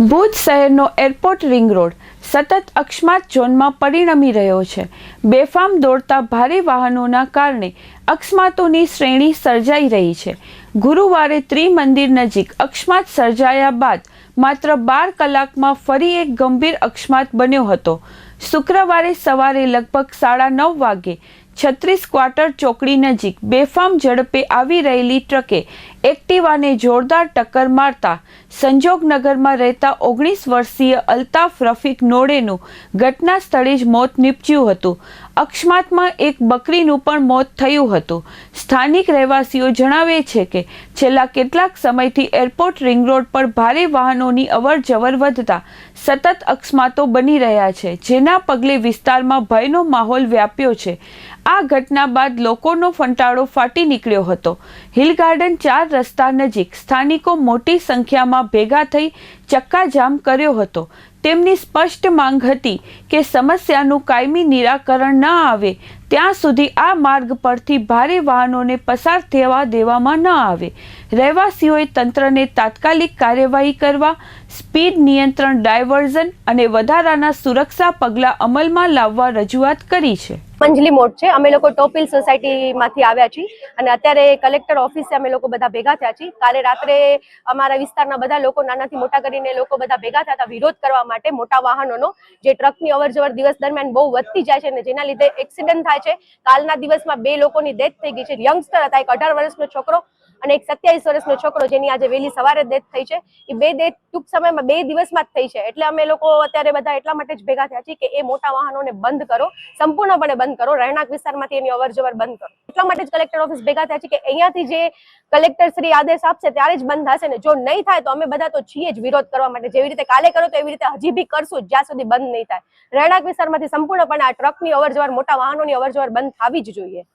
ભુજ શહેરનો airport ring road સતત અકસ્માત ઝોનમાં પરિણમી રહ્યો છે। બેફામ દોડતા ભારે વાહનોના કારણે અકસ્માતોની શ્રેણી સર્જાઈ રહી છે। ગુરુવારે ત્રિમંદિર નજીક અકસ્માત સર્જાયા બાદ માત્ર 12 કલાકમાં ફરી એક ગંભીર અકસ્માત બન્યો હતો। શુક્રવારે સવારે લગભગ 9:30 વાગે 36 ક્વાર્ટર ચોકડી નજીક બેફામ ઝડપે આવી રહેલી ટ્રકે એક્ટિવાને જોરદાર ટક્કર મારતા સંજોગનગરમાં રહેતા 19 વર્ષીય અલ્તાફ રફીક નોડેનું ઘટના સ્થળે જ મોત નીપજ્યું હતું। અકસ્માતમાં એક બકરીનું પણ મોત થયું હતું। સ્થાનિક રહેવાસીઓ જણાવે છે કે છેલ્લા કેટલાક સમયથી એરપોર્ટ રિંગ રોડ પર ભારે વાહનોની અવરજવર વધતા સતત અકસ્માતો બની રહ્યા છે, જેના પગલે વિસ્તારમાં ભયનો માહોલ વ્યાપ્યો છે। આ ઘટના બાદ લોકોનો ફંટાળો ફાટી નીકળ્યો હતો। હિલ ગાર્ડન 4 રસ્તા નજીક સ્થાનિકો મોટી સંખ્યામાં ભેગા થઈ ચક્કાજામ કર્યો હતો। તેમની સ્પષ્ટ માંગ હતી કે સમસ્યાનું કાયમી નિરાકરણ ન આવે ત્યાં સુધી આ માર્ગ પરથી ભારે વાહનોને પસાર થવા દેવામાં ન આવે। રહેવાસીઓએ તંત્રને તાત્કાલિક કાર્યવાહી કરવા, સ્પીડ નિયંત્રણ, ડાયવર્ઝન અને વધારાના સુરક્ષા પગલાં અમલમાં લાવવા રજૂઆત કરી છે। મંજલી મોડ છે। અમે લોકો ટોપીલ સોસાયટીમાંથી આવ્યા છીએ અને અત્યારે કલેક્ટર ઓફિસે અમે લોકો બધા ભેગા થયા છીએ। કાલે રાત્રે અમારા વિસ્તારના બધા લોકો નાનાથી મોટા કરીને લોકો બધા ભેગા થયા હતા વિરોધ કરવા માટે મોટા વાહનોનો, જે ટ્રકની અવરજવર દિવસ દરમિયાન બહુ વધતી જાય છે અને જેના લીધે એક્સિડન્ટ થાય છે। કાલના દિવસમાં 2 લોકોની ડેથ થઈ ગઈ છે। યંગસ્ટર હતા, એક 18 વર્ષનો છોકરો અને એક 27 વર્ષનો છોકરો, જેની આજે વહેલી સવારે ડેથ થઈ છે। એ 2 ડેથ ટૂંક સમયમાં 2 દિવસમાં જ થઈ છે। એટલે અમે લોકો અત્યારે બધા એટલા માટે જ ભેગા થયા છીએ કે એ મોટા વાહનોને બંધ કરો, સંપૂર્ણપણે બંધ કરો, રહેણાંક વિસ્તારમાંથી એની અવરજવર બંધ કરો। એટલા માટે જ કલેક્ટર ઓફિસ ભેગા થયા છે કે અહીંયાથી જે કલેક્ટર શ્રી આદેશ આપશે ત્યારે જ બંધ થશે ને જો નહીં થાય તો અમે બધા તો છીએ જ વિરોધ કરવા માટે। જેવી રીતે કાલે કરો તો એવી રીતે હજી બી કરશું જ્યાં સુધી બંધ નહીં થાય। રહેણાંક વિસ્તારમાંથી સંપૂર્ણપણે આ ટ્રકની અવરજવર, મોટા વાહનોની અવરજવર બંધ થવી જ જોઈએ।